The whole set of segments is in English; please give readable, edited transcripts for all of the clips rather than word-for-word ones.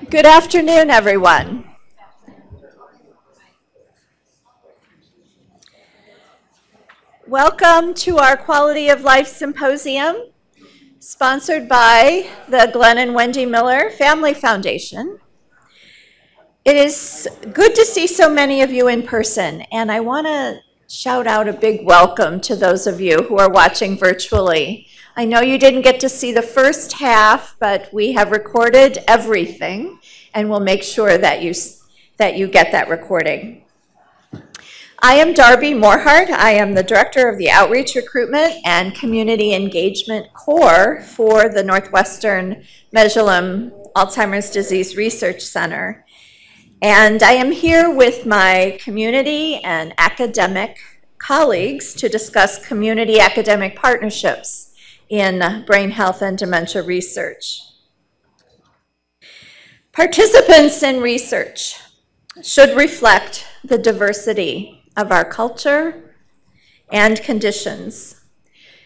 Good afternoon, everyone. Welcome to our Quality of Life Symposium, sponsored by the Glenn and Wendy Miller Family Foundation. It is good to see so many of you in person, and I want to shout out a big welcome to those of you who are watching virtually. I know you didn't get to see the first half, but we have recorded everything, and we'll make sure that you get that recording. I am Darby Morehart. I am the Director of the Outreach, Recruitment, and Community Engagement Core for the Northwestern Mezhelem Alzheimer's Disease Research Center. And I am here with my community and academic colleagues to discuss community academic partnerships in brain health and dementia research. Participants in research should reflect the diversity of our culture and conditions.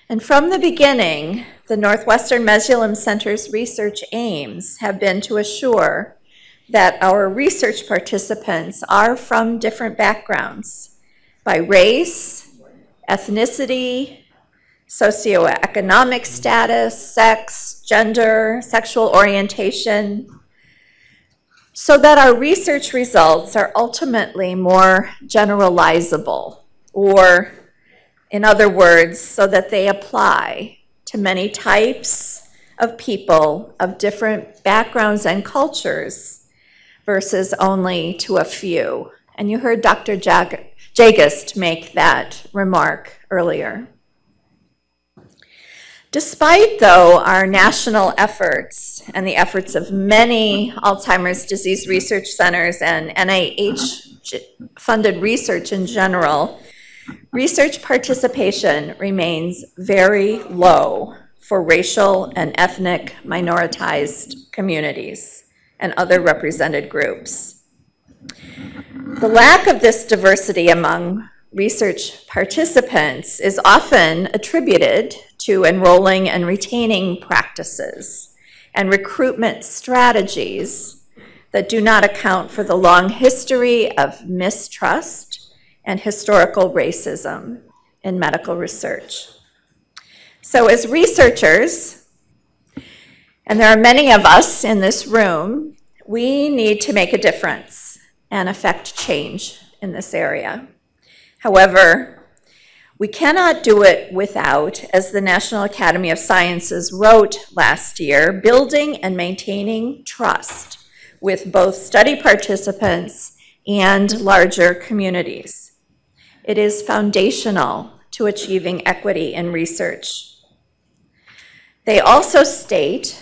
And from the beginning, the Northwestern Mezhelem Center's research aims have been to assure that our research participants are from different backgrounds by race, ethnicity, socioeconomic status, sex, gender, sexual orientation, so that our research results are ultimately more generalizable, or in other words, so that they apply to many types of people of different backgrounds and cultures versus only to a few. And you heard Dr. Jagist make that remark earlier. Despite, though, our national efforts and the efforts of many Alzheimer's disease research centers and NIH-funded research in general, research participation remains very low for racial and ethnic minoritized communities and other represented groups. The lack of this diversity among research participants is often attributed to enrolling and retaining practices and recruitment strategies that do not account for the long history of mistrust and historical racism in medical research. So as researchers, and there are many of us in this room, we need to make a difference and affect change in this area. However, we cannot do it without, as the National Academy of Sciences wrote last year, building and maintaining trust with both study participants and larger communities. It is foundational to achieving equity in research. They also state,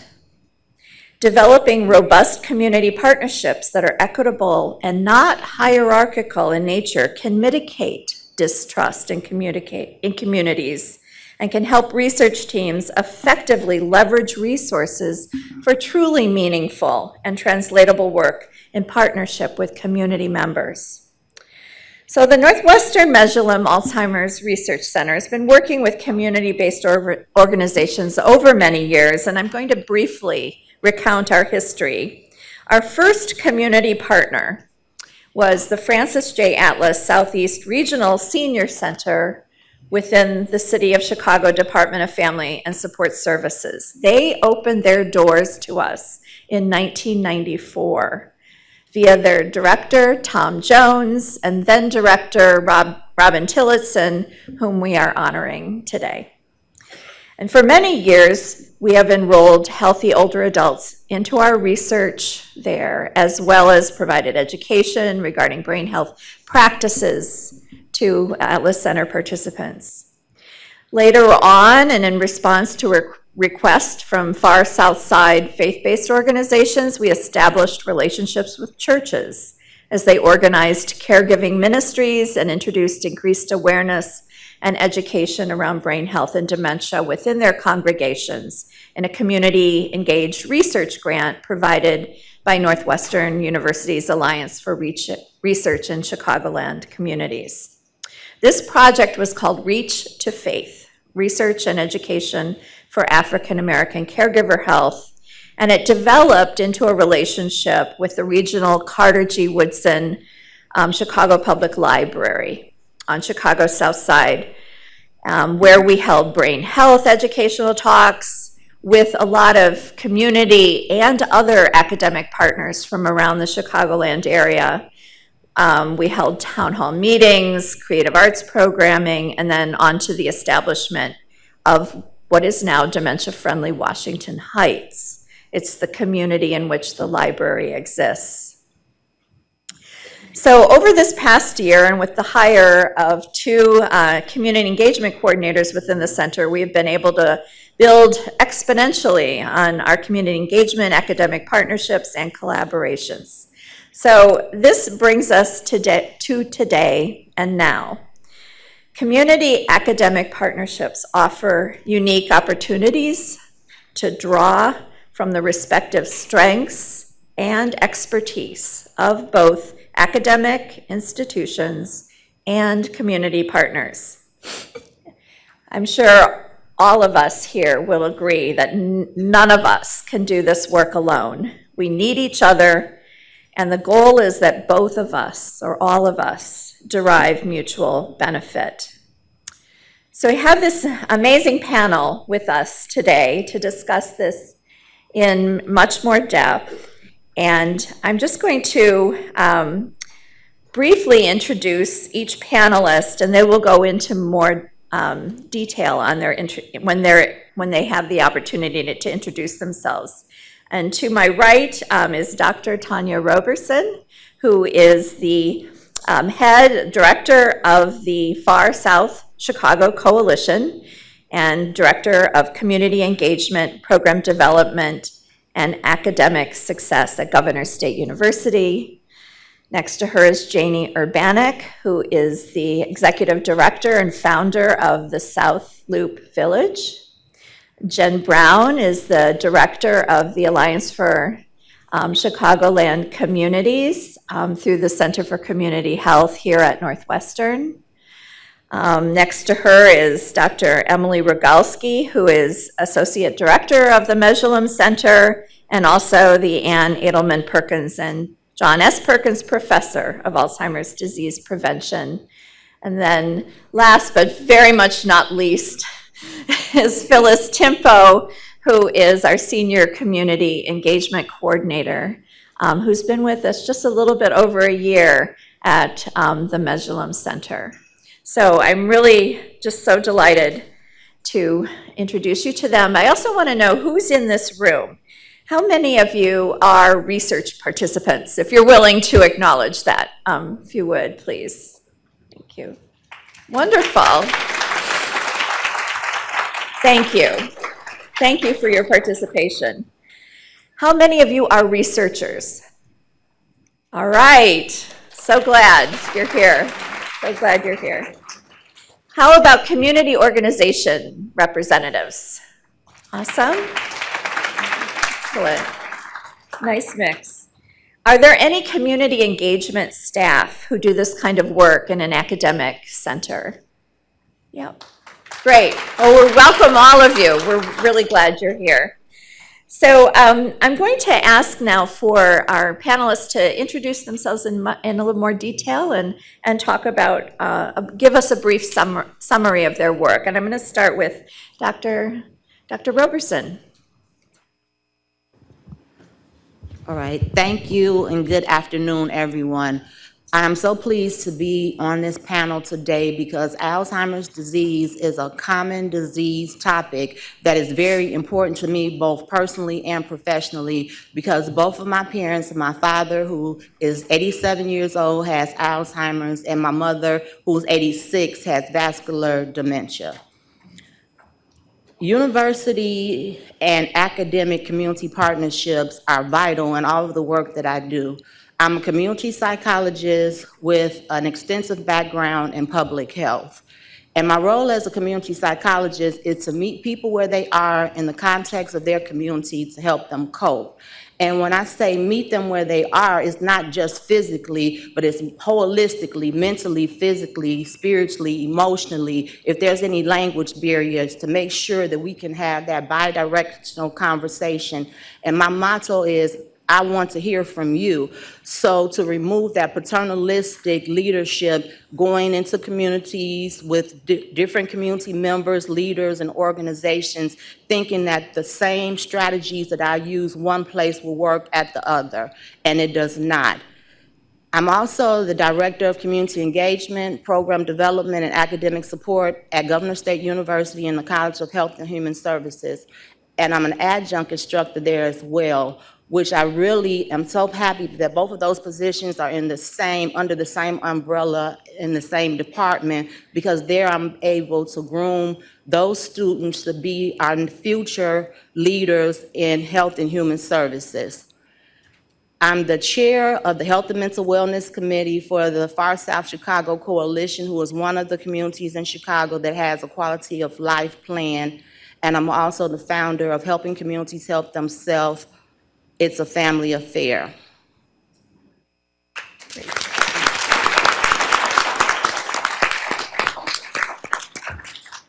developing robust community partnerships that are equitable and not hierarchical in nature can mitigate distrust in communities and can help research teams effectively leverage resources for truly meaningful and translatable work in partnership with community members. So the Northwestern Mezhelem Alzheimer's Research Center has been working with community-based organizations over many years, and I'm going to briefly recount our history. Our first community partner was the Francis J. Atlas Southeast Regional Senior Center within the City of Chicago Department of Family and Support Services. They opened their doors to us in 1994 via their director, Tom Jones, and then director, Robin Tillotson, whom we are honoring today. And for many years, we have enrolled healthy older adults into our research there, as well as provided education regarding brain health practices to Atlas Center participants. Later on, and in response to a request from far south side faith-based organizations, we established relationships with churches as they organized caregiving ministries and introduced increased awareness and education around brain health and dementia within their congregations in a community-engaged research grant provided by Northwestern University's Alliance for Research in Chicagoland Communities. This project was called Reach to Faith, Research and Education for African American Caregiver Health, And it developed into a relationship with the regional Carter G. Woodson Chicago Public Library on Chicago's South Side, where we held brain health educational talks with a lot of community and other academic partners from around the Chicagoland area. We held town hall meetings, creative arts programming, and then on to the establishment of what is now dementia-friendly Washington Heights. It's the community in which the library exists. So over this past year, and with the hire of 2 community engagement coordinators within the center, we have been able to build exponentially on our community engagement, academic partnerships, and collaborations. So this brings us to today and now. Community academic partnerships offer unique opportunities to draw from the respective strengths and expertise of both academic institutions and community partners. I'm sure all of us here will agree that none of us can do this work alone. We need each other, and the goal is that both of us, or all of us, derive mutual benefit. So we have this amazing panel with us today to discuss this in much more depth. And I'm just going to briefly introduce each panelist, and they will go into more detail on their when they have the opportunity to introduce themselves. And to my right is Dr. Tanya Roberson, who is the head director of the Far South Chicago Coalition and director of community engagement, program development, and academic success at Governor State University. Next to her is Janie Urbanek, who is the executive director and founder of the South Loop Village. Jen Brown is the director of the Alliance for Chicagoland Communities through the Center for Community Health here at Northwestern. Next to her is Dr. Emily Rogalski, who is associate director of the Mesulum Center and also the Ann Edelman Perkins and John S. Perkins Professor of Alzheimer's Disease Prevention. And then last but very much not least is Phyllis Timpo, who is our senior community engagement coordinator, who's been with us just a little bit over a year at the Mesulum Center. So I'm really just so delighted to introduce you to them. I also want to know who's in this room. How many of you are research participants, if you're willing to acknowledge that, if you would, please. Thank you. Wonderful. Thank you. Thank you for your participation. How many of you are researchers? All right. So glad you're here. So glad you're here. How about community organization representatives? Awesome. Excellent. Nice mix. Are there any community engagement staff who do this kind of work in an academic center? Yep. Great. Well, we welcome all of you. We're really glad you're here. So I'm going to ask now for our panelists to introduce themselves in a little more detail and talk about, give us a brief summary of their work. And I'm going to start with Dr. Roberson. All right, thank you and good afternoon, everyone. I'm so pleased to be on this panel today because Alzheimer's disease is a common disease topic that is very important to me both personally and professionally because both of my parents, my father who is 87 years old has Alzheimer's and my mother who's 86 has vascular dementia. University and academic community partnerships are vital in all of the work that I do. I'm a community psychologist with an extensive background in public health. And my role as a community psychologist is to meet people where they are in the context of their community to help them cope. And when I say meet them where they are, it's not just physically, but it's holistically, mentally, physically, spiritually, emotionally. If there's any language barriers, to make sure that we can have that bi-directional conversation. And my motto is, I want to hear from you. So to remove that paternalistic leadership, going into communities with different community members, leaders, and organizations, thinking that the same strategies that I use one place will work at the other, and it does not. I'm also the Director of Community Engagement, Program Development, and Academic Support at Governor State University in the College of Health and Human Services. And I'm an adjunct instructor there as well, which I really am so happy that both of those positions are under the same umbrella in the same department, because there I'm able to groom those students to be our future leaders in health and human services. I'm the chair of the Health and Mental Wellness Committee for the Far South Chicago Coalition, who is one of the communities in Chicago that has a quality of life plan. And I'm also the founder of Helping Communities Help Themselves. It's a family affair.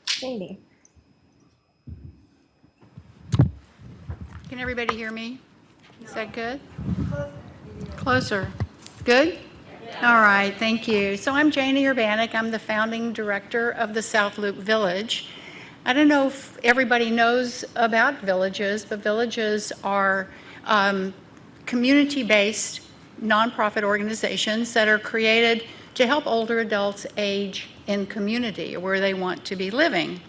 Janie. Can everybody hear me? Is that good? Closer. Good? All right, thank you. So I'm Janie Urbanik. I'm the founding director of the South Loop Village. I don't know if everybody knows about villages, but villages are community-based nonprofit organizations that are created to help older adults age in community or where they want to be living.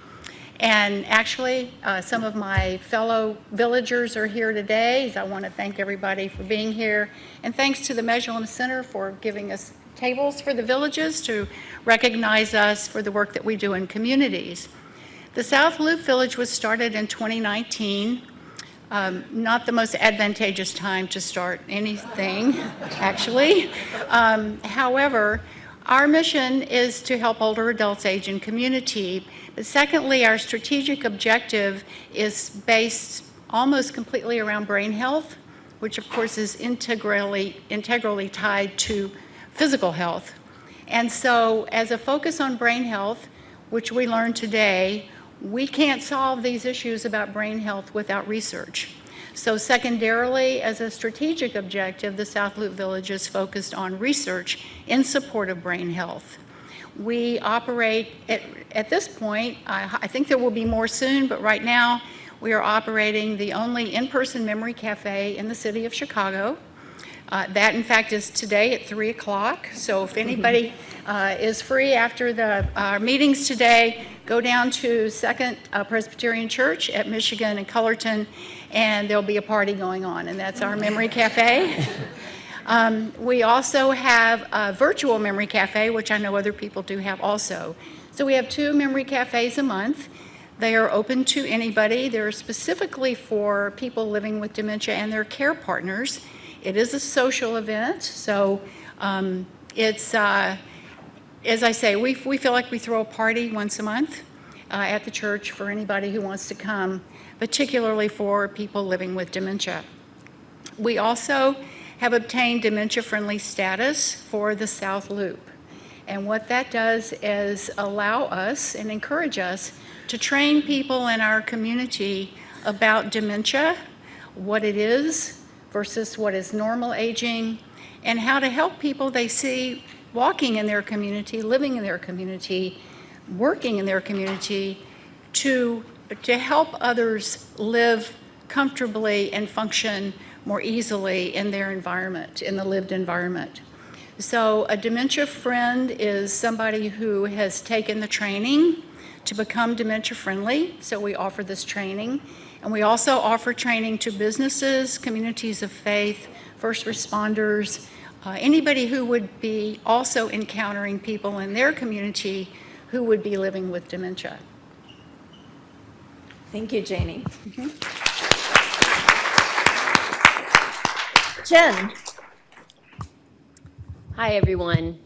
And actually, some of my fellow villagers are here today. So I want to thank everybody for being here. And thanks to the Measurement Center for giving us tables for the villages to recognize us for the work that we do in communities. The South Loop Village was started in 2019. Not the most advantageous time to start anything, actually. However, our mission is to help older adults age in community. But secondly, our strategic objective is based almost completely around brain health, which of course is integrally tied to physical health. And so as a focus on brain health, which we learned today, we can't solve these issues about brain health without research. So secondarily, as a strategic objective, the South Loop Village is focused on research in support of brain health. We operate, at this point, I think there will be more soon, but right now we are operating the only in-person memory cafe in the city of Chicago. That, in fact, is today at 3 o'clock. So if anybody is free after our meetings today, go down to Second Presbyterian Church at Michigan and Cullerton, and there'll be a party going on, and that's our memory cafe. We also have a virtual memory cafe, which I know other people do have also. So we have 2 memory cafes a month. They are open to anybody. They're specifically for people living with dementia and their care partners. It is a social event, so it's, as I say, we feel like we throw a party once a month at the church for anybody who wants to come, particularly for people living with dementia. We also have obtained dementia-friendly status for the South Loop. And what that does is allow us and encourage us to train people in our community about dementia, what it is versus what is normal aging, and how to help people they see walking in their community, living in their community, working in their community, to help others live comfortably and function more easily in their environment, in the lived environment. So a dementia friend is somebody who has taken the training to become dementia friendly. So we offer this training. And we also offer training to businesses, communities of faith, first responders, anybody who would be also encountering people in their community who would be living with dementia. Thank you, Janie. Jen. Hi, everyone.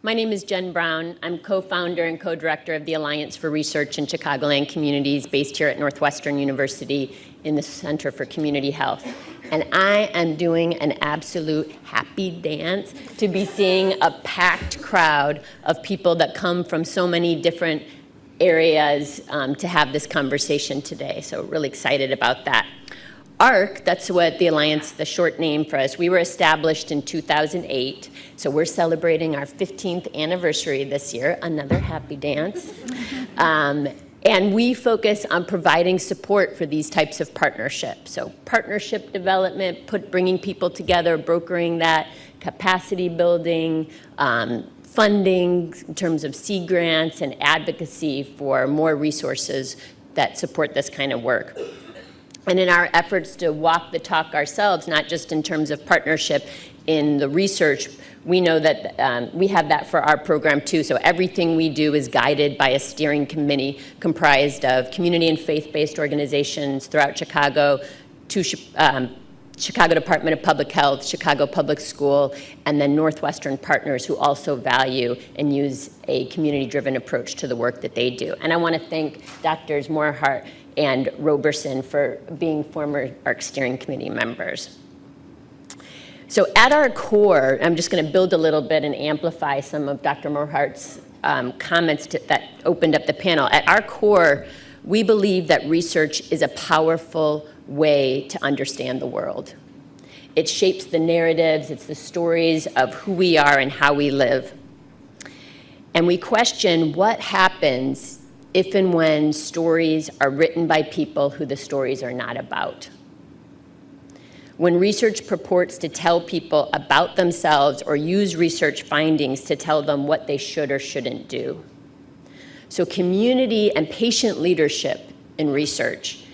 My name is Jen Brown. I'm co-founder and co-director of the Alliance for Research in Chicagoland Communities based here at Northwestern University in the Center for Community Health. And I am doing an absolute happy dance to be seeing a packed crowd of people that come from so many different areas to have this conversation today. So really excited about that. ARC, that's what the Alliance, the short name for us, we were established in 2008. So we're celebrating our 15th anniversary this year, another happy dance. And we focus on providing support for these types of partnerships. So partnership development, bringing people together, brokering that, capacity building, funding in terms of seed grants and advocacy for more resources that support this kind of work. And in our efforts to walk the talk ourselves, not just in terms of partnership in the research, we know that we have that for our program too. So everything we do is guided by a steering committee comprised of community and faith-based organizations throughout Chicago, Chicago Department of Public Health, Chicago Public School, and then Northwestern partners who also value and use a community-driven approach to the work that they do. And I want to thank Drs. Morhart and Roberson for being former ARC steering committee members. So at our core, I'm just going to build a little bit and amplify some of Dr. Morhart's comments that opened up the panel. At our core, we believe that research is a powerful way to understand the world. It shapes the narratives, it's the stories of who we are and how we live. And we question what happens if and when stories are written by people who the stories are not about. When research purports to tell people about themselves or use research findings to tell them what they should or shouldn't do. So community and patient leadership in research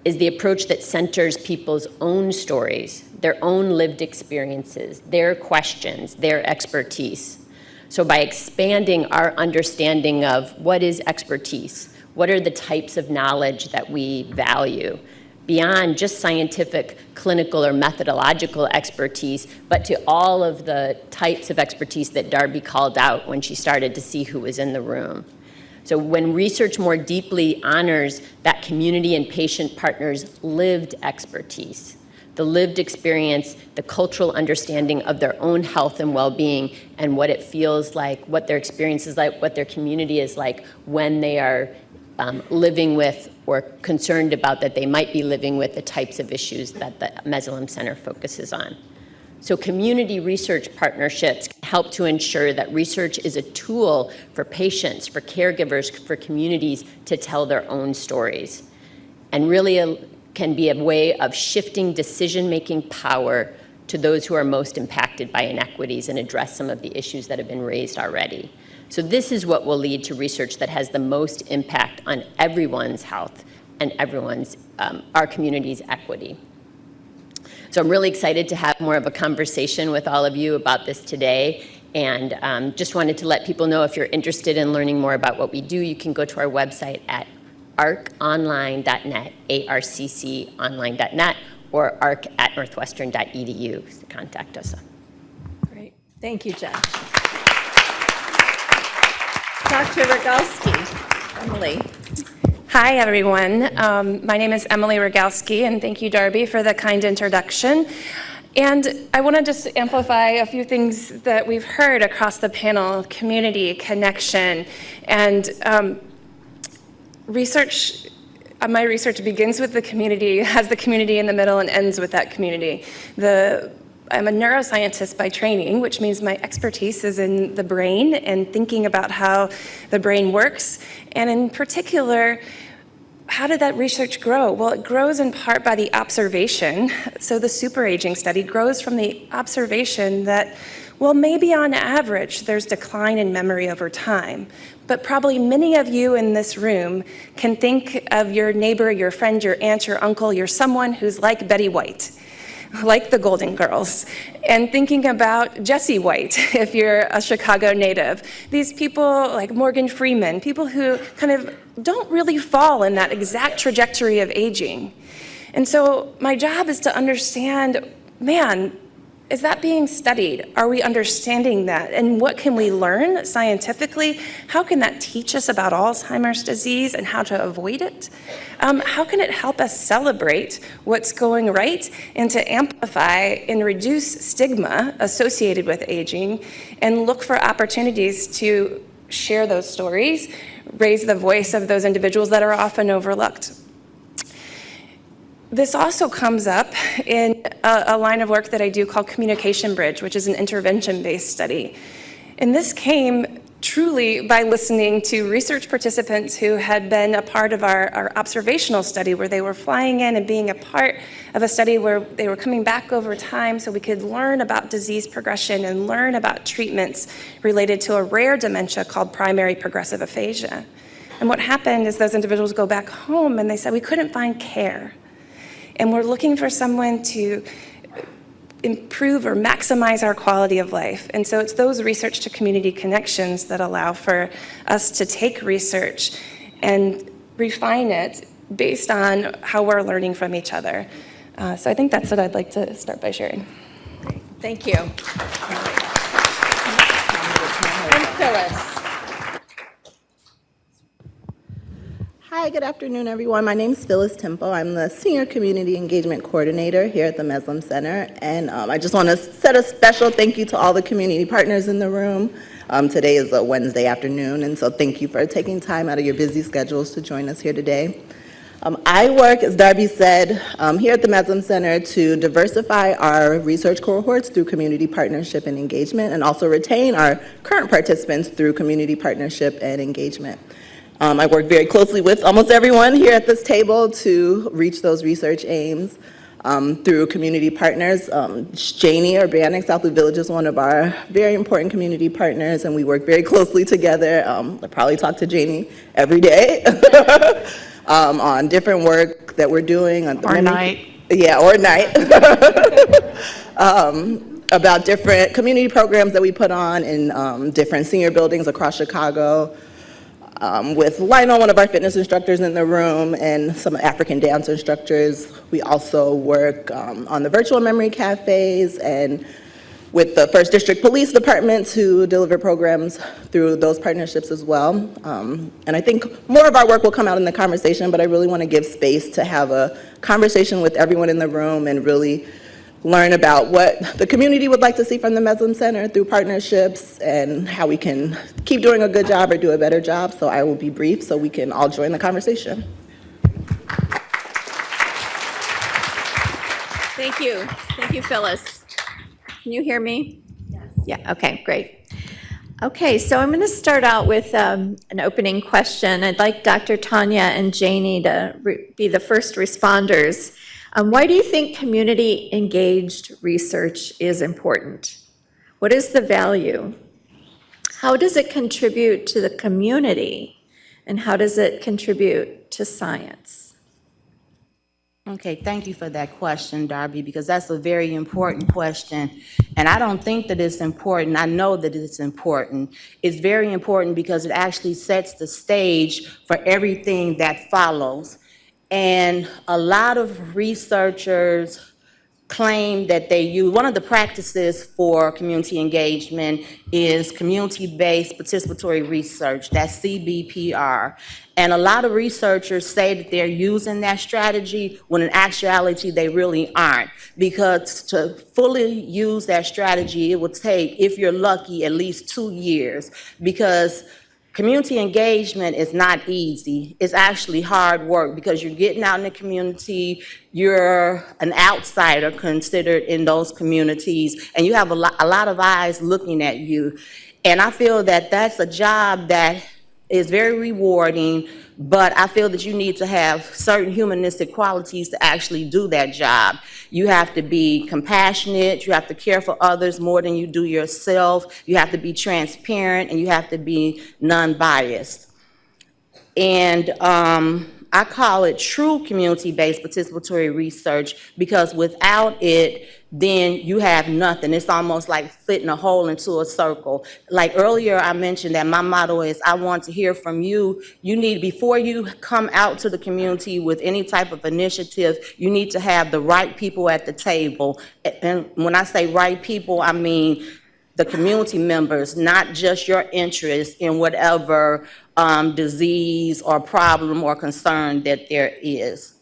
is the approach that centers people's own stories, their own lived experiences, their questions, their expertise. So by expanding our understanding of what is expertise, what are the types of knowledge that we value, beyond just scientific, clinical, or methodological expertise, but to all of the types of expertise that Darby called out when she started to see who was in the room. So when research more deeply honors that community and patient partners' lived expertise, the lived experience, the cultural understanding of their own health and well-being, and what it feels like, what their experience is like, what their community is like when they are living with or concerned about that they might be living with the types of issues that the Mesolim Center focuses on. So community research partnerships can help to ensure that research is a tool for patients, for caregivers, for communities to tell their own stories, and really can be a way of shifting decision-making power to those who are most impacted by inequities and address some of the issues that have been raised already. So this is what will lead to research that has the most impact on everyone's health and everyone's, our community's equity. So I'm really excited to have more of a conversation with all of you about this today, and just wanted to let people know if you're interested in learning more about what we do, you can go to our website at arconline.net, arcconline.net, or arc@northwestern.edu to contact us. Great. Thank you, Jen. Dr. Rogalski, Emily. Hi, everyone. My name is Emily Rogalski, and thank you, Darby, for the kind introduction. And I want to just amplify a few things that we've heard across the panel: community, connection, and research. My research begins with the community, has the community in the middle, and ends with that community. I'm a neuroscientist by training, which means my expertise is in the brain and thinking about how the brain works. And in particular, how did that research grow? Well, it grows in part by the observation. So the superaging study grows from the observation that, well, maybe on average, there's decline in memory over time. But probably many of you in this room can think of your neighbor, your friend, your aunt, your uncle, your someone who's like Betty White, like the Golden Girls, and thinking about Jessie White, if you're a Chicago native. These people like Morgan Freeman, people who kind of don't really fall in that exact trajectory of aging. And so my job is to understand, man, Is that being studied? Are we understanding that? And what can we learn scientifically? How can that teach us about Alzheimer's disease and how to avoid it? How can it help us celebrate what's going right and to amplify and reduce stigma associated with aging and look for opportunities to share those stories, raise the voice of those individuals that are often overlooked? This also comes up in a line of work that I do called Communication Bridge, which is an intervention-based study. And this came truly by listening to research participants who had been a part of our observational study, where they were flying in and being a part of a study where they were coming back over time so we could learn about disease progression and learn about treatments related to a rare dementia called primary progressive aphasia. And what happened is those individuals go back home and they said, we couldn't find care. And we're looking for someone to improve or maximize our quality of life. And so it's those research to community connections that allow for us to take research and refine it based on how we're learning from each other. So I think that's what I'd like to start by sharing. Thank you. And Phyllis. Hi, good afternoon, everyone. My name is Phyllis Tempo. I'm the Senior Community Engagement Coordinator here at the Meslam Center. And I just want to set a special thank you to all the community partners in the room. Today is a Wednesday afternoon, and so thank you for taking time out of your busy schedules to join us here today. I work, as Darby said, here at the Meslam Center to diversify our research cohorts through community partnership and engagement, and also retain our current participants through community partnership and engagement. I work very closely with almost everyone here at this table to reach those research aims through community partners. Janie Urbanic, Southwood Village, is one of our very important community partners, and we work very closely together. I probably talk to Janie every day on different work that we're doing. Or night. Yeah, or night. About different community programs that we put on in different senior buildings across Chicago. With Lionel, one of our fitness instructors in the room, and some African dance instructors. We also work on the virtual memory cafes and with the First District Police Departments who deliver programs through those partnerships as well. And I think more of our work will come out in the conversation, but I really want to give space to have a conversation with everyone in the room and really learn about what the community would like to see from the Meslam Center through partnerships and how we can keep doing a good job or do a better job. So I will be brief so we can all join the conversation. Thank you. Thank you, Phyllis. Can you hear me? Yes. Yeah, okay, great. Okay, so I'm going to start out with an opening question. I'd like Dr. Tanya and Janie to be the first responders. Why do you think community-engaged research is important? What is the value? How does it contribute to the community? And how does it contribute to science? Okay, thank you for that question, Darby, because that's a very important question. And I don't think that it's important. I know that it's important. It's very important because it actually sets the stage for everything that follows. And a lot of researchers claim that they use, one of the practices for community engagement is community-based participatory research, that's CBPR. And a lot of researchers say that they're using that strategy when in actuality they really aren't. Because to fully use that strategy, it would take, if you're lucky, at least 2 years. Because community engagement is not easy. It's actually hard work because you're getting out in the community, you're an outsider considered in those communities, and you have a lot of eyes looking at you. And I feel that that's a job that is very rewarding, but I feel that you need to have certain humanistic qualities to actually do that job. You have to be compassionate, you have to care for others more than you do yourself, you have to be transparent, and you have to be non-biased. And I call it true community-based participatory research, because without it, then you have nothing. It's almost like fitting a hole into a circle. Like earlier, I mentioned that my motto is, I want to hear from you. You need, before you come out to the community with any type of initiative, you need to have the right people at the table. And when I say right people, I mean the community members, not just your interest in whatever disease or problem or concern that there is.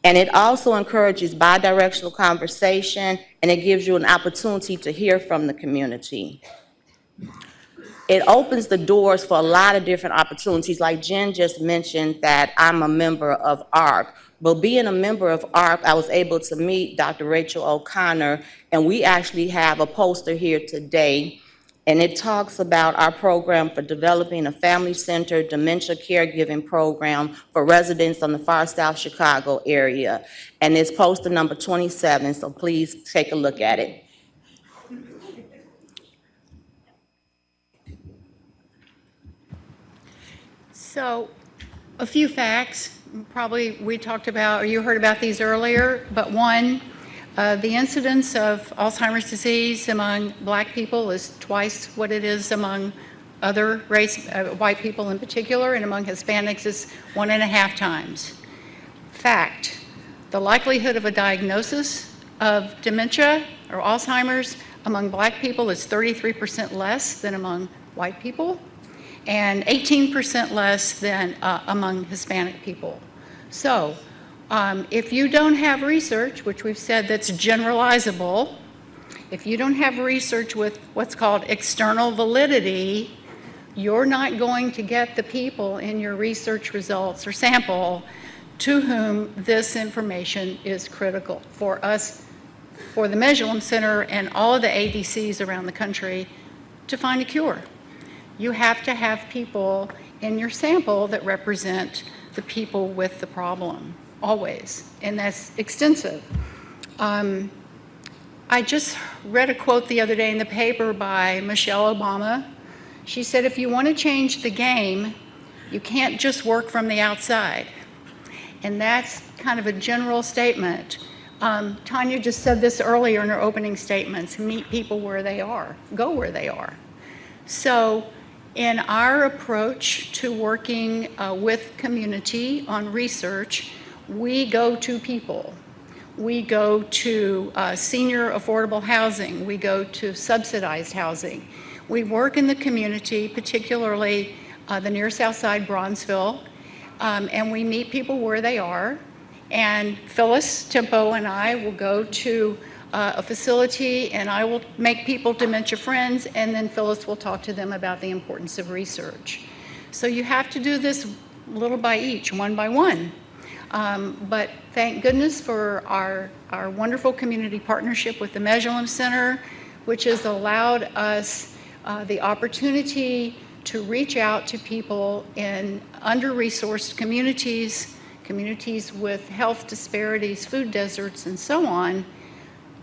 And it also encourages bi-directional conversation, and it gives you an opportunity to hear from the community. It opens the doors for a lot of different opportunities. Like Jen just mentioned that I'm a member of ARC. But being a member of ARC, I was able to meet Dr. Rachel O'Connor, and we actually have a poster here today, and it talks about our program for developing a family-centered dementia caregiving program for residents on the far South Chicago area. And it's poster number 27, so please take a look at it. So, a few facts, probably we talked about, or you heard about these earlier, but one, the incidence of Alzheimer's disease among Black people is twice what it is among other race, white people in particular, and among Hispanics is 1.5 times. Fact, the likelihood of a diagnosis of dementia or Alzheimer's among Black people is 33% less than among white people, and 18% less than among Hispanic people. So, if you don't have research, which we've said that's generalizable, if you don't have research with what's called external validity, you're not going to get the people in your research results or sample to whom this information is critical for us, for the Mesulem Center and all of the ADCs around the country to find a cure. You have to have people in your sample that represent the people with the problem, always, and that's extensive. I just read a quote the other day in the paper by Michelle Obama. She said, if you want to change the game, you can't just work from the outside. And that's kind of a general statement. Tanya just said this earlier in her opening statements, meet people where they are, go where they are. So in our approach to working with community on research, we go to people. We go to senior affordable housing. We go to subsidized housing. We work in the community, particularly the near South Side, Bronzeville, and we meet people where they are. And Phyllis Tempo and I will go to a facility, and I will make people dementia friends, and then Phyllis will talk to them about the importance of research. So you have to do this little by each, one by one. But thank goodness for our wonderful community partnership with the Mesulem Center, which has allowed us the opportunity to reach out to people in under-resourced communities, communities with health disparities, food deserts, and so on,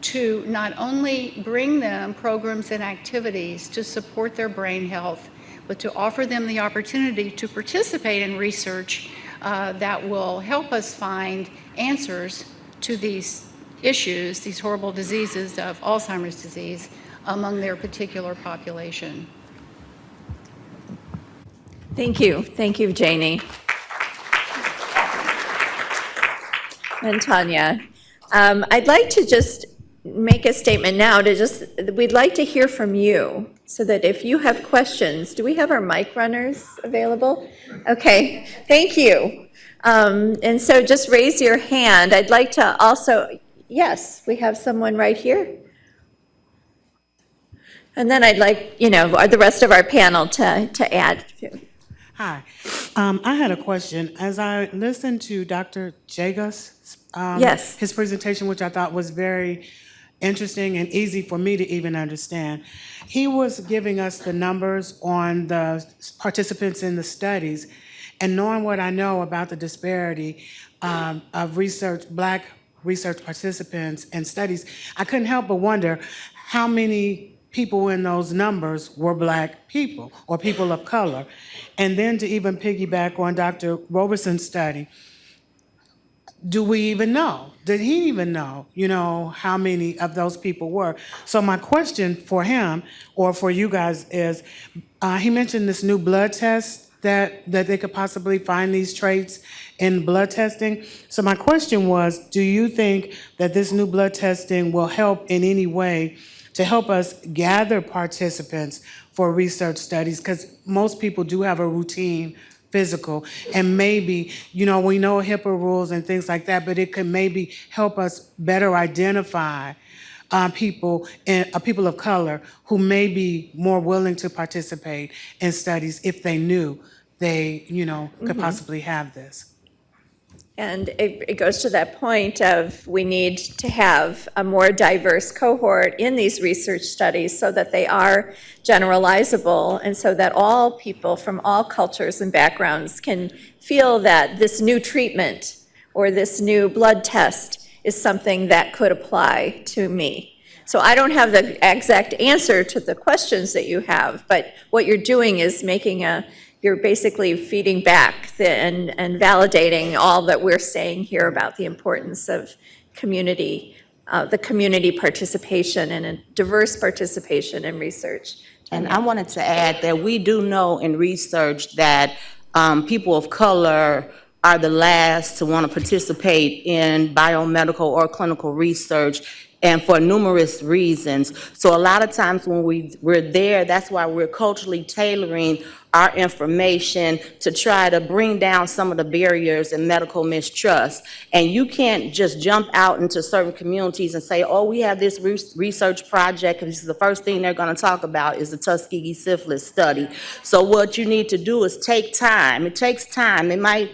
to not only bring them programs and activities to support their brain health, but to offer them the opportunity to participate in research that will help us find answers to these issues, these horrible diseases of Alzheimer's disease among their particular population. Thank you, Janie. And Tanya. I'd like to just make a statement now we'd like to hear from you, so that if you have questions, do we have our mic runners available? Okay, thank you. And so just raise your hand. I'd like to also, yes, we have someone right here. And then I'd like, the rest of our panel to add. Hi. I had a question. As I listened to Dr. Jagus, Yes. his presentation, which I thought was very interesting and easy for me to even understand, he was giving us the numbers on the participants in the studies, and knowing what I know about the disparity of research, Black research participants and studies, I couldn't help but wonder how many people in those numbers were Black people or people of color. And then to even piggyback on Dr. Robeson's study, do we even know? Did he even know, how many of those people were? So my question for him or for you guys is, he mentioned this new blood test that they could possibly find these traits in blood testing. So my question was, do you think that this new blood testing will help in any way to help us gather participants for research studies? Because most people do have a routine physical, and maybe, we know HIPAA rules and things like that, but it could maybe help us better identify people of color who may be more willing to participate in studies if they knew they, could possibly have this. And it goes to that point of we need to have a more diverse cohort in these research studies so that they are generalizable and so that all people from all cultures and backgrounds can feel that this new treatment or this new blood test is something that could apply to me. So I don't have the exact answer to the questions that you have, but what you're doing is you're basically feeding back and validating all that we're saying here about the importance of community, the community participation and a diverse participation in research. And I wanted to add that we do know in research that people of color are the last to want to participate in biomedical or clinical research, and for numerous reasons. So a lot of times when we're there, that's why we're culturally tailoring our information to try to bring down some of the barriers and medical mistrust. And you can't just jump out into certain communities and say, oh, we have this research project, because the first thing they're going to talk about is the Tuskegee syphilis study. So what you need to do is take time. It takes time. It might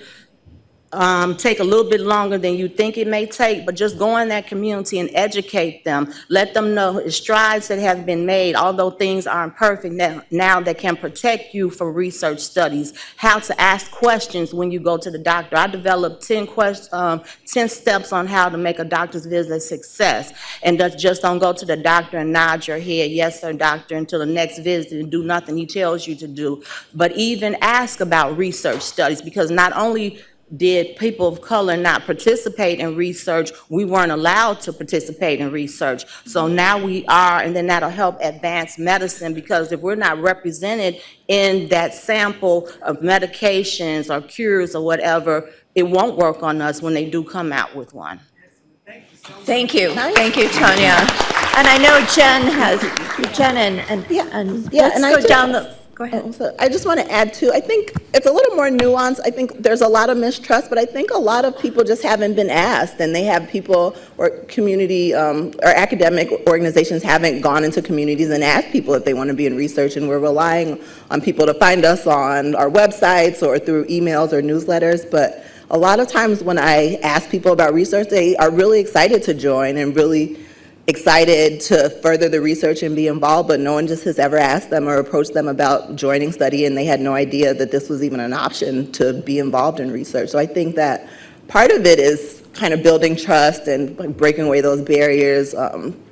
take a little bit longer than you think it may take, but just go in that community and educate them. Let them know strides that have been made, although things aren't perfect now that can protect you from research studies. How to ask questions when you go to the doctor. I developed 10 steps on how to make a doctor's visit a success. And just don't go to the doctor and nod your head, yes sir, doctor, until the next visit and do nothing he tells you to do. But even ask about research studies, because not only did people of color not participate in research, we weren't allowed to participate in research. So now we are, and then that'll help advance medicine, because if we're not represented in that sample of medications or cures or whatever, it won't work on us when they do come out with one. Thank you, Tonya. And I know Jen and let's and go down the, go ahead. So I just want to add too, I think it's a little more nuanced. I think there's a lot of mistrust, but I think a lot of people just haven't been asked, and they have people or community or academic organizations haven't gone into communities and asked people if they want to be in research, and we're relying on people to find us on our websites or through emails or newsletters. But a lot of times when I ask people about research, they are really excited to join and really excited to further the research and be involved, but no one just has ever asked them or approached them about joining study, and they had no idea that this was even an option to be involved in research. So I think that part of it is kind of building trust and breaking away those barriers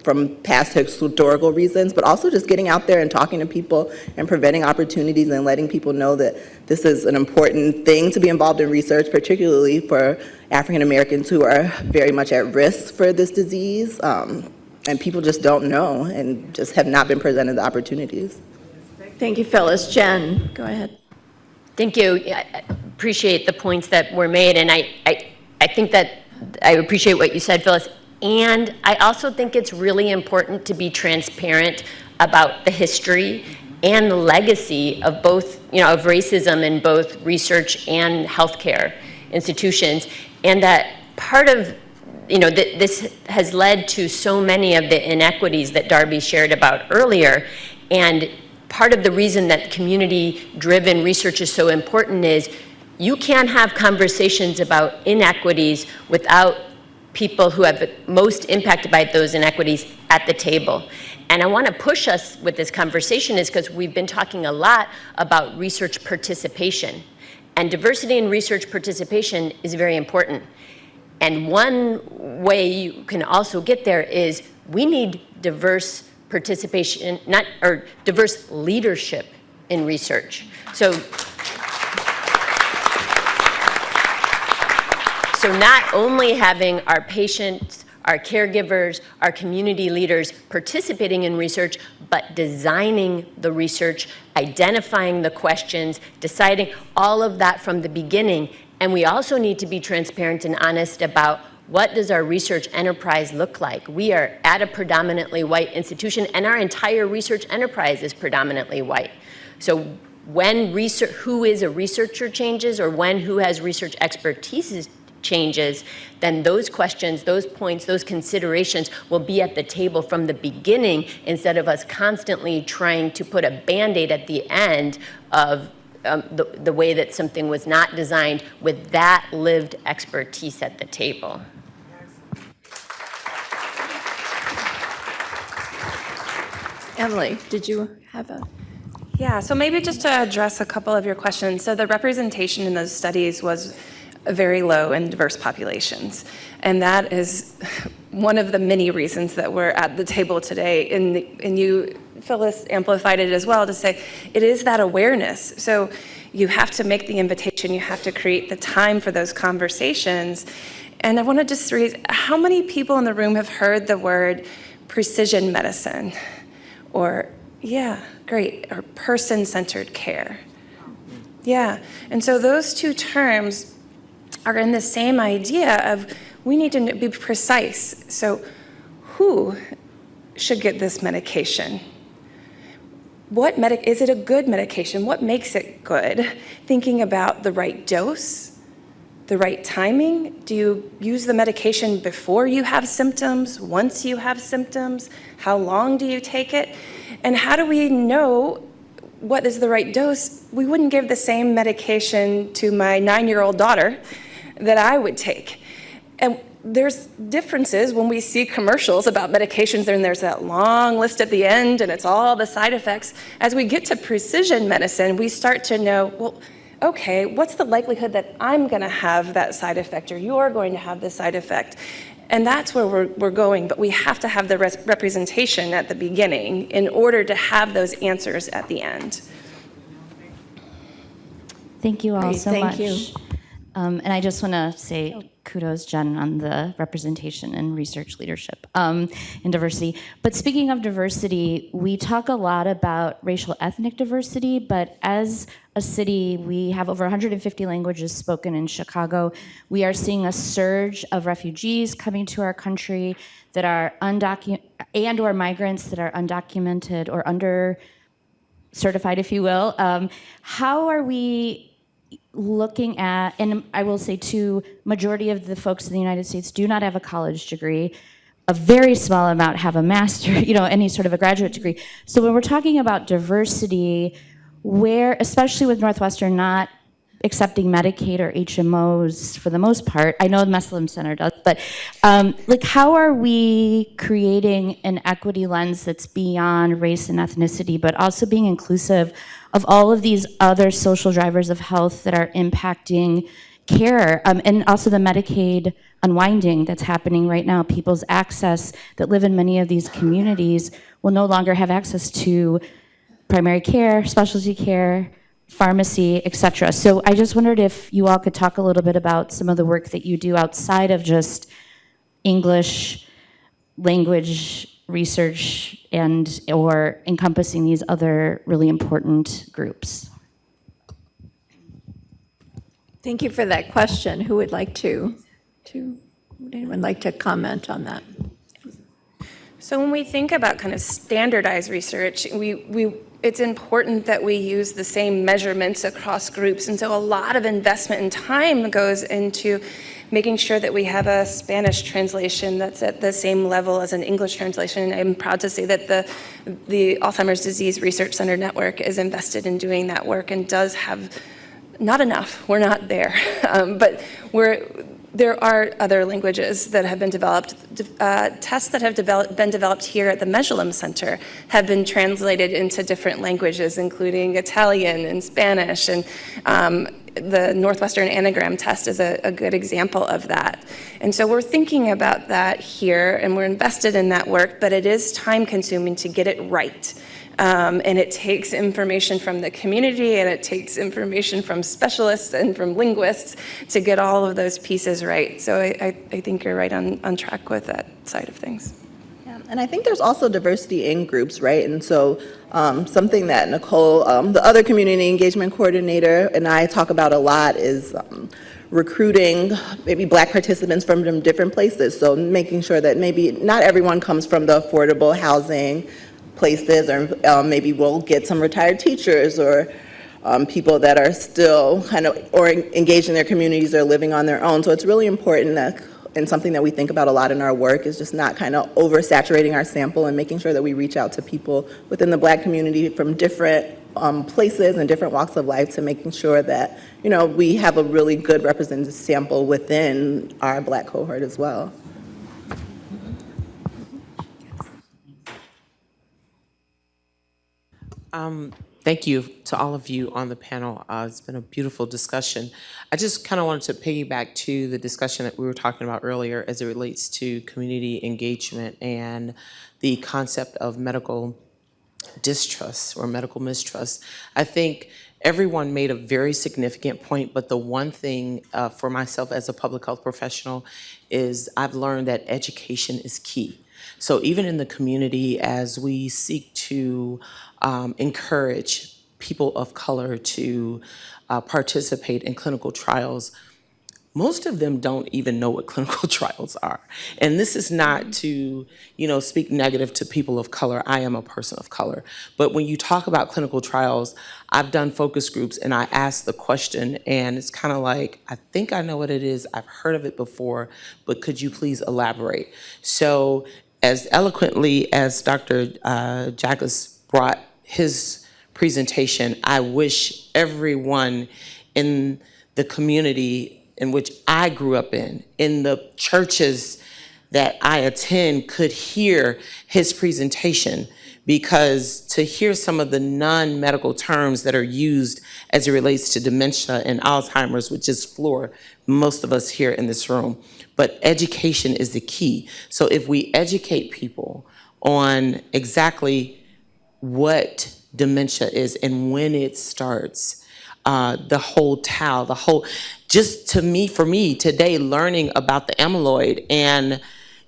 from past historical reasons, but also just getting out there and talking to people and presenting opportunities and letting people know that this is an important thing to be involved in research, particularly for African Americans who are very much at risk for this disease. And people just don't know and just have not been presented the opportunities. Thank you, Phyllis. Jen, go ahead. Thank you. I appreciate the points that were made, and I think that I appreciate what you said, Phyllis. And I also think it's really important to be transparent about the history and the legacy of both, of racism in both research and healthcare institutions, and that part of this has led to so many of the inequities that Darby shared about earlier. And part of the reason that community-driven research is so important is you can't have conversations about inequities without people who have most impacted by those inequities at the table. And I want to push us with this conversation is because we've been talking a lot about research participation. And diversity in research participation is very important. And one way you can also get there is we need diverse participation, diverse leadership in research. So So not only having our patients, our caregivers, our community leaders participating in research, but designing the research, identifying the questions, deciding all of that from the beginning. And we also need to be transparent and honest about what does our research enterprise look like. We are at a predominantly white institution, and our entire research enterprise is predominantly white. So when research, who is a researcher changes, or when who has research expertise changes, then those questions, those points, those considerations will be at the table from the beginning, instead of us constantly trying to put a Band-Aid at the end of the way that something was not designed with that lived expertise at the table. Emily, did you have a? Yeah, so maybe just to address a couple of your questions. So the representation in those studies was very low in diverse populations. And that is one of the many reasons that we're at the table today. And you, Phyllis, amplified it as well to say it is that awareness. So you have to make the invitation, you have to create the time for those conversations. And I want to just raise, how many people in the room have heard the word precision medicine? Or, yeah, great, or person-centered care. Yeah, and so those two terms are in the same idea of we need to be precise. So who should get this medication? Is it a good medication? What makes it good? Thinking about the right dose, the right timing. Do you use the medication before you have symptoms, once you have symptoms? How long do you take it? And how do we know what is the right dose? We wouldn't give the same medication to my 9-year-old daughter that I would take. And there's differences when we see commercials about medications, and there's that long list at the end, and it's all the side effects. As we get to precision medicine, we start to know, well, okay, what's the likelihood that I'm going to have that side effect, or you're going to have this side effect? And that's where we're going, but we have to have the representation at the beginning in order to have those answers at the end. Thank you all Great, so thank much. you. And I just want to say kudos, Jen, on the representation and research leadership and diversity. But speaking of diversity, we talk a lot about racial ethnic diversity, but as a city, we have over 150 languages spoken in Chicago. We are seeing a surge of refugees coming to our country that are undocumented, and or migrants that are undocumented or under certified, if you will. How are we looking at, and I will say too, majority of the folks in the United States do not have a college degree. A very small amount have a master, any sort of a graduate degree. So when we're talking about diversity, where, especially with Northwestern not accepting Medicaid or HMOs for the most part, I know the Muslim Center does, but how are we creating an equity lens that's beyond race and ethnicity, but also being inclusive of all of these other social drivers of health that are impacting care, and also the Medicaid unwinding that's happening right now? People's access that live in many of these communities will no longer have access to primary care, specialty care, pharmacy, et cetera. So I just wondered if you all could talk a little bit about some of the work that you do outside of just English language research and or encompassing these other really important groups. Thank you for that question. Who would like would anyone like to comment on that? So when we think about kind of standardized research, it's important that we use the same measurements across groups. And so a lot of investment and time goes into making sure that we have a Spanish translation that's at the same level as an English translation. I'm proud to say that the Alzheimer's Disease Research Center Network is invested in doing that work and does have, not enough, we're not there, but there are other languages that have been developed. Tests that have been developed here at the Mesulem Center have been translated into different languages, including Italian and Spanish, and the Northwestern Anagram test is a good example of that. And so we're thinking about that here, and we're invested in that work, but it is time-consuming to get it right. And it takes information from the community, and it takes information from specialists and from linguists to get all of those pieces right. So I think you're right on track with that side of things. Yeah, and I think there's also diversity in groups, right? And so something that Nicole, the other community engagement coordinator, and I talk about a lot is recruiting maybe Black participants from different places. So making sure that maybe not everyone comes from the affordable housing places, or maybe we'll get some retired teachers or people that are still kind of or engaged in their communities or living on their own. So it's really important that, and something that we think about a lot in our work, is just not kind of oversaturating our sample and making sure that we reach out to people within the Black community from different places and different walks of life, to making sure that, you know, we have a really good representative sample within our Black cohort as well. Thank you to all of you on the panel. It's been a beautiful discussion. I just kind of wanted to piggyback to the discussion that we were talking about earlier as it relates to community engagement and the concept of medical distrust or medical mistrust. I think everyone made a very significant point, but the one thing for myself as a public health professional is I've learned that education is key. So even in the community, as we seek to encourage people of color to participate in clinical trials, most of them don't even know what clinical trials are. And this is not to, speak negative to people of color. I am a person of color. But when you talk about clinical trials, I've done focus groups and I ask the question, and it's kind of like, I think I know what it is. I've heard of it before, but could you please elaborate? So as eloquently as Dr. Jackus brought his presentation, I wish everyone in the community in which I grew up in the churches that I attend, could hear his presentation, because to hear some of the non-medical terms that are used as it relates to dementia and Alzheimer's, which is floor most of us here in this room, but education is the key. So if we educate people on exactly what dementia is and when it starts, the whole towel, just for me today, learning about the amyloid and,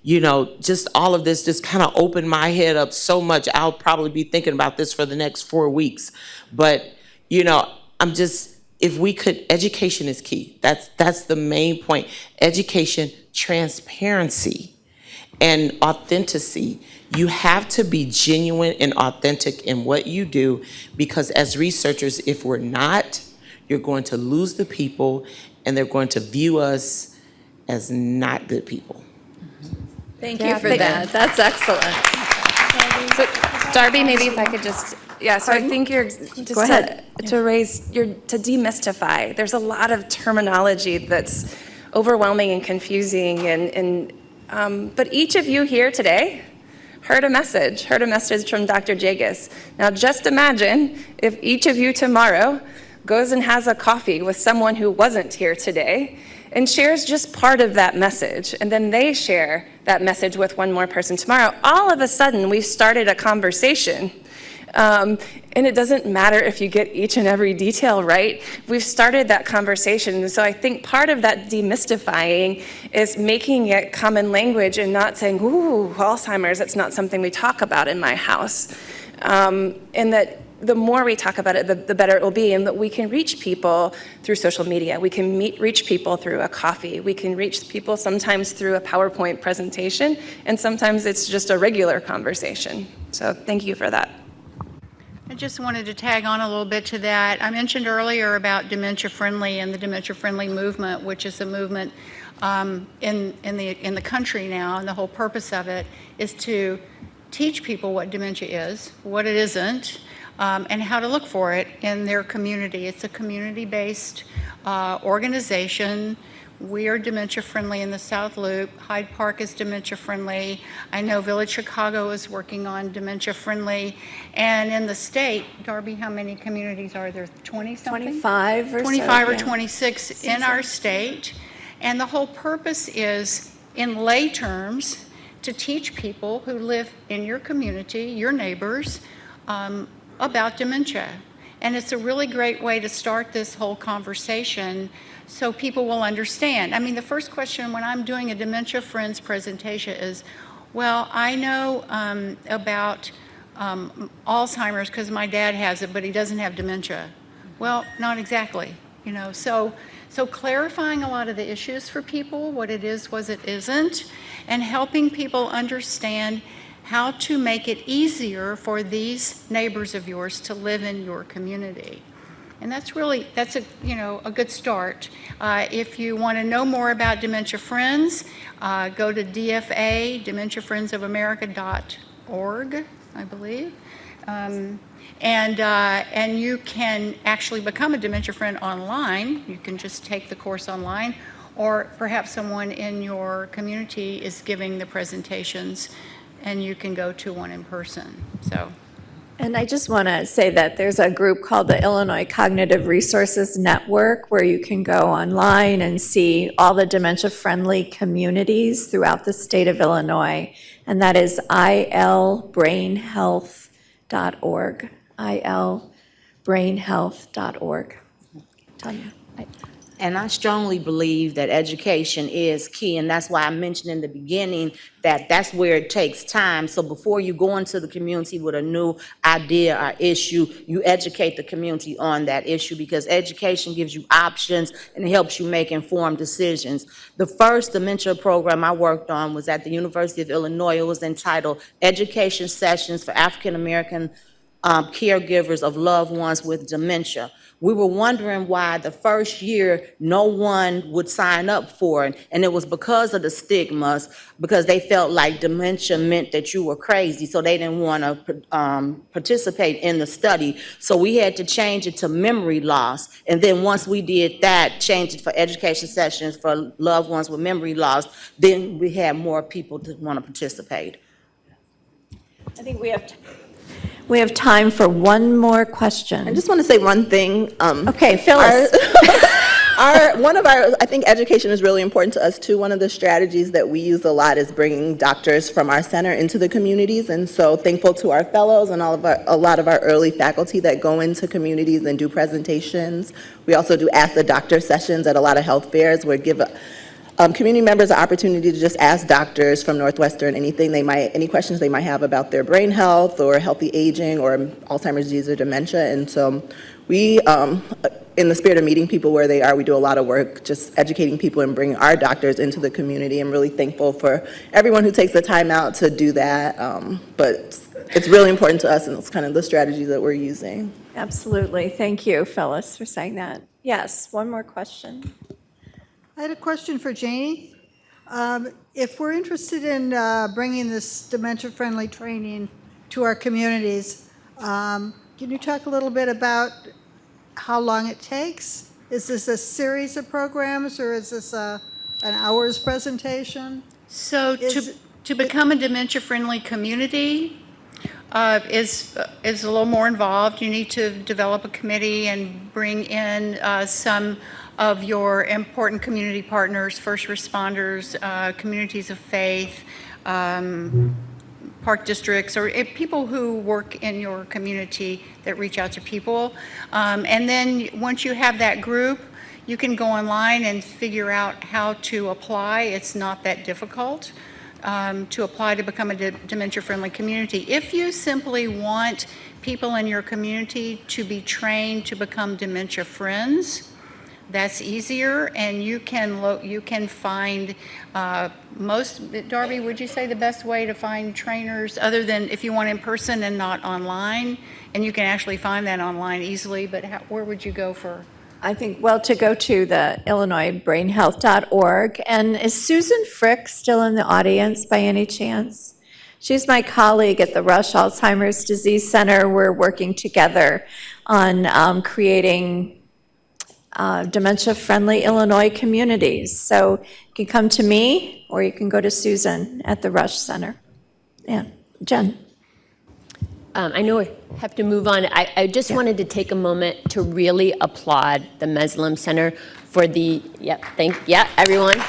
just all of this just kind of opened my head up so much. I'll probably be thinking about this for the next 4 weeks. But, if we could, education is key. That's the main point. Education, transparency, and authenticity. You have to be genuine and authentic in what you do, because as researchers, if we're not, you're going to lose the people and they're going to view us as not good people. Thank you for that. That's excellent. So, Darby, maybe if I could just, so I think you're just Go ahead. to demystify. There's a lot of terminology that's overwhelming and confusing, but each of you here today heard a message from Dr. Jagus. Now just imagine if each of you tomorrow goes and has a coffee with someone who wasn't here today and shares just part of that message, and then they share that message with one more person tomorrow. All of a sudden, we've started a conversation. And it doesn't matter if you get each and every detail right. We've started that conversation. And so I think part of that demystifying is making it common language and not saying, ooh, Alzheimer's, it's not something we talk about in my house. And that the more we talk about it, the better it will be, and that we can reach people through social media. We can reach people through a coffee. We can reach people sometimes through a PowerPoint presentation, and sometimes it's just a regular conversation. So thank you for that. I just wanted to tag on a little bit to that. I mentioned earlier about Dementia Friendly and the Dementia Friendly movement, which is a movement in the country now, and the whole purpose of it is to teach people what dementia is, what it isn't, and how to look for it in their community. It's a community-based organization. We are dementia friendly in the South Loop. Hyde Park is dementia friendly. I know Village Chicago is working on dementia friendly. And in the state, Darby, how many communities are there? 20-something? 25 or 25 so, or 26 in our state. And the whole purpose is, in lay terms, to teach people who live in your community, your neighbors, about dementia. And it's a really great way to start this whole conversation so people will understand. I mean, the first question when I'm doing a Dementia Friends presentation is, well, I know about Alzheimer's because my dad has it, but he doesn't have dementia. Well, not exactly, you know. So clarifying a lot of the issues for people, what it is, what it isn't, and helping people understand how to make it easier for these neighbors of yours to live in your community. And that's a, you know, a good start. If you want to know more about Dementia Friends, go to DFA, dementiafriendsofamerica.org, I believe. And you can actually become a Dementia Friend online. You can just take the course online, or perhaps someone in your community is giving the presentations and you can go to one in person. So. And I just want to say that there's a group called the Illinois Cognitive Resources Network where you can go online and see all the dementia-friendly communities throughout the state of Illinois. And that is ilbrainhealth.org, ilbrainhealth.org. Tanya. And I strongly believe that education is key, and that's why I mentioned in the beginning that that's where it takes time. So before you go into the community with a new idea or issue, you educate the community on that issue, because education gives you options and it helps you make informed decisions. The first dementia program I worked on was at the University of Illinois. It was entitled Education Sessions for African American Caregivers of Loved Ones with Dementia. We were wondering why the first year no one would sign up for it, and it was because of the stigmas, because they felt like dementia meant that you were crazy, so they didn't want to participate in the study. So we had to change it to memory loss, and then once we did that, change it for education sessions for loved ones with memory loss, then we had more people to want to participate. I think we have time for one more question. I just want to say one thing. Okay, Phyllis. I think education is really important to us too. One of the strategies that we use a lot is bringing doctors from our center into the communities, and so thankful to our fellows and a lot of our early faculty that go into communities and do presentations. We also do Ask the Doctor sessions at a lot of health fairs where give community members an opportunity to just ask doctors from Northwestern any questions they might have about their brain health or healthy aging or Alzheimer's disease or dementia. And so we, in the spirit of meeting people where they are, we do a lot of work just educating people and bringing our doctors into the community. I'm really thankful for everyone who takes the time out to do that. But it's really important to us, and it's kind of the strategies that we're using. Absolutely. Thank you, Phyllis, for saying that. Yes, one more question. I had a question for Janie. If we're interested in bringing this dementia-friendly training to our communities, can you talk a little bit about how long it takes? Is this a series of programs, or is this an hour's presentation? So to become a dementia-friendly community is a little more involved. You need to develop a committee and bring in some of your important community partners, first responders, communities of faith, park districts, or people who work in your community that reach out to people. And then once you have that group, you can go online and figure out how to apply. It's not that difficult to apply to become a dementia-friendly community. If you simply want people in your community to be trained to become dementia friends, that's easier, and you can find Darby, would you say the best way to find trainers, other than if you want in person and not online? And you can actually find that online easily, but where would you go for? I think, well, to go to the illinoisbrainhealth.org. And is Susan Frick still in the audience by any chance? She's my colleague at the Rush Alzheimer's Disease Center. We're working together on creating dementia-friendly Illinois communities. So you can come to me, or you can go to Susan at the Rush Center. Yeah, Jen. I know we have to move on. I just wanted to take a moment to really applaud the Meslam Center for the, everyone.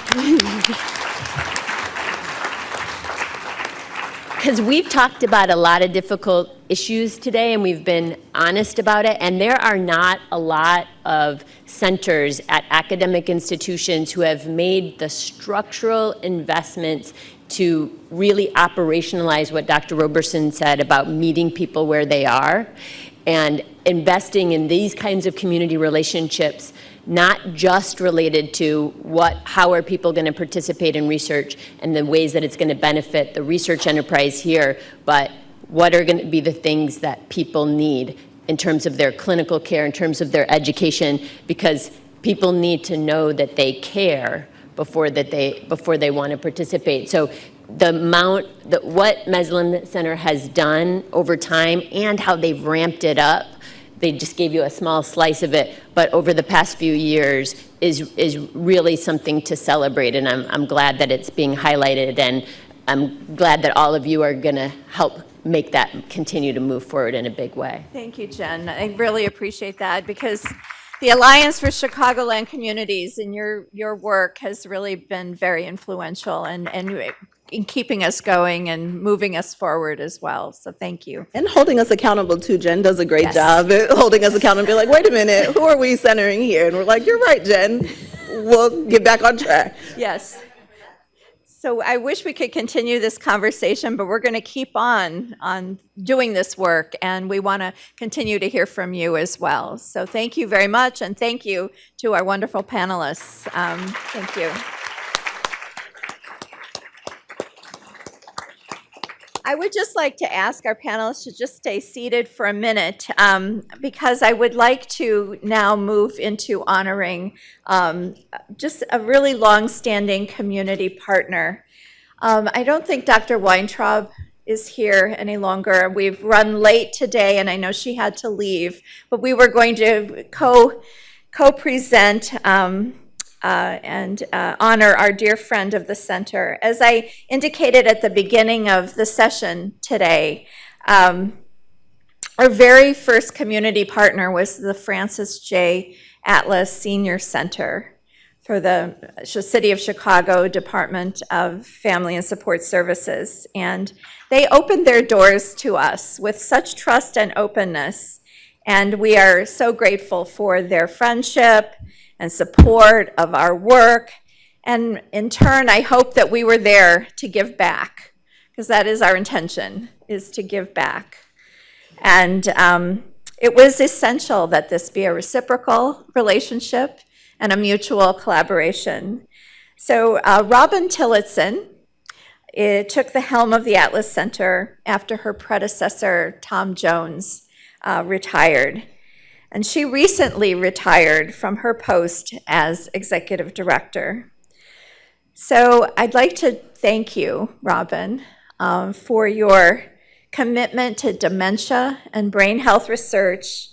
because we've talked about a lot of difficult issues today, and we've been honest about it, and there are not a lot of centers at academic institutions who have made the structural investments to really operationalize what Dr. Roberson said about meeting people where they are and investing in these kinds of community relationships, not just related to how are people going to participate in research and the ways that it's going to benefit the research enterprise here, but what are going to be the things that people need in terms of their clinical care, in terms of their education, because people need to know that they care before they want to participate. So what Meslin Center has done over time and how they've ramped it up, they just gave you a small slice of it, but over the past few years is really something to celebrate, and I'm glad that it's being highlighted, and I'm glad that all of you are going to help make that continue to move forward in a big way. Thank you, Jen. I really appreciate that, because the Alliance for Chicagoland Communities and your work has really been very influential and in keeping us going and moving us forward as well. So thank you. And holding us accountable too. Jen does a great Yes. job at holding us accountable. Be like, wait a minute, who are we centering here? And we're like, you're right, Jen. We'll get back on track. Yes. So I wish we could continue this conversation, but we're going to keep on doing this work, and we want to continue to hear from you as well. So thank you very much, and thank you to our wonderful panelists. Thank you. I would just like to ask our panelists to just stay seated for a minute, because I would like to now move into honoring just a really long-standing community partner. I don't think Dr. Weintraub is here any longer. We've run late today, and I know she had to leave, but we were going to co-present and honor our dear friend of the center. As I indicated at the beginning of the session today, our very first community partner was the Francis J. Atlas Senior Center for the City of Chicago Department of Family and Support Services. And they opened their doors to us with such trust and openness. And we are so grateful for their friendship and support of our work. And in turn, I hope that we were there to give back, because that is our intention, is to give back. And it was essential that this be a reciprocal relationship and a mutual collaboration. So Robin Tillotson took the helm of the Atlas Center after her predecessor, Tom Jones, retired. And she recently retired from her post as executive director. So I'd like to thank you, Robin, for your commitment to dementia and brain health research.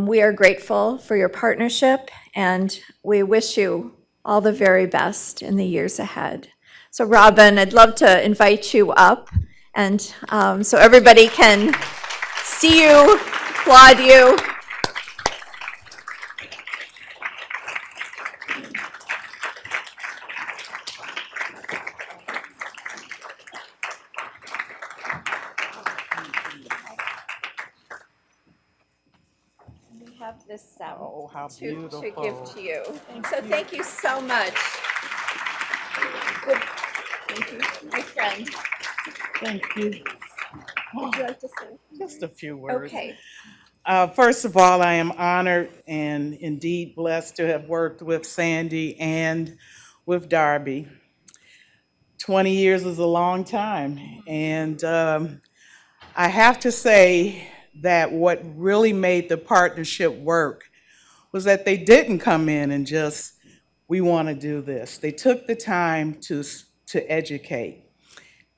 We are grateful for your partnership, and we wish you all the very best in the years ahead. So Robin, I'd love to invite you up, and so everybody can see you, applaud you. Have this to give to you. So thank you so much. Good. Thank you, my friend. Thank you. Would you like to say? Just a few words. Okay. First of all, I am honored and indeed blessed to have worked with Sandy and with Darby. 20 years is a long time. And I have to say that what really made the partnership work was that they didn't come in and just, we want to do this. They took the time to educate.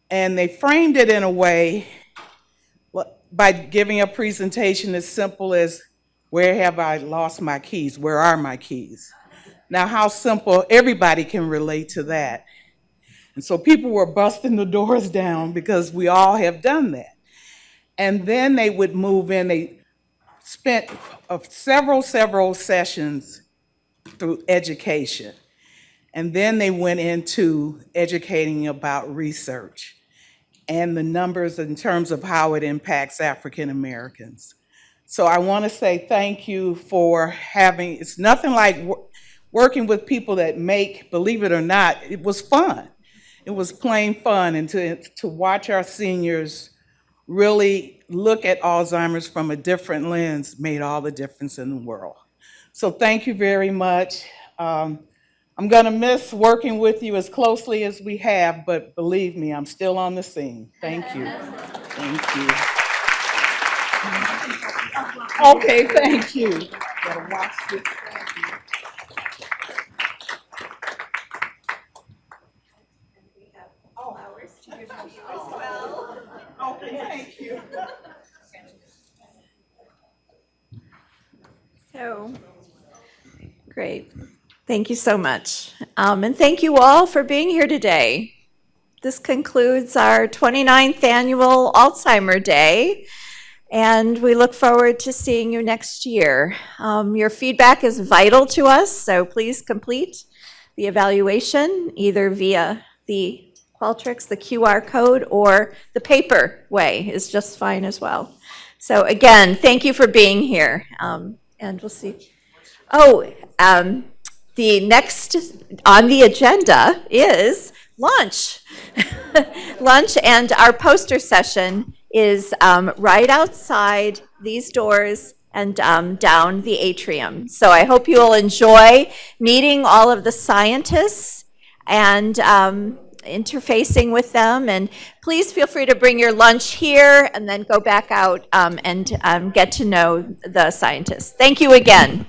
And they framed it in a way by giving a presentation as simple as, where have I lost my keys? Where are my keys? Now, how simple, everybody can relate to that. And so people were busting the doors down because we all have done that. And then they would move in. They spent several sessions through education. And then they went into educating about research. and the numbers in terms of how it impacts African Americans. So I want to say thank you for having, it's nothing like working with people that make, believe it or not, it was fun. It was plain fun, and to watch our seniors really look at Alzheimer's from a different lens made all the difference in the world. So thank you very much. I'm going to miss working with you as closely as we have, but believe me, I'm still on the scene. Thank you. Thank you. Okay, thank you. Gotta watch this. Okay, thank you. So, great. Thank you so much. And thank you all for being here today. This concludes our 29th annual Alzheimer Day, and we look forward to seeing you next year. Your feedback is vital to us, so please complete the evaluation either via the Qualtrics, the QR code, or the paper way is just fine as well. So again, thank you for being here, and we'll see. The next on the agenda is lunch. Lunch, and our poster session is right outside these doors and down the atrium. So I hope you will enjoy meeting all of the scientists and interfacing with them. And please feel free to bring your lunch here and then go back out and get to know the scientists. Thank you again.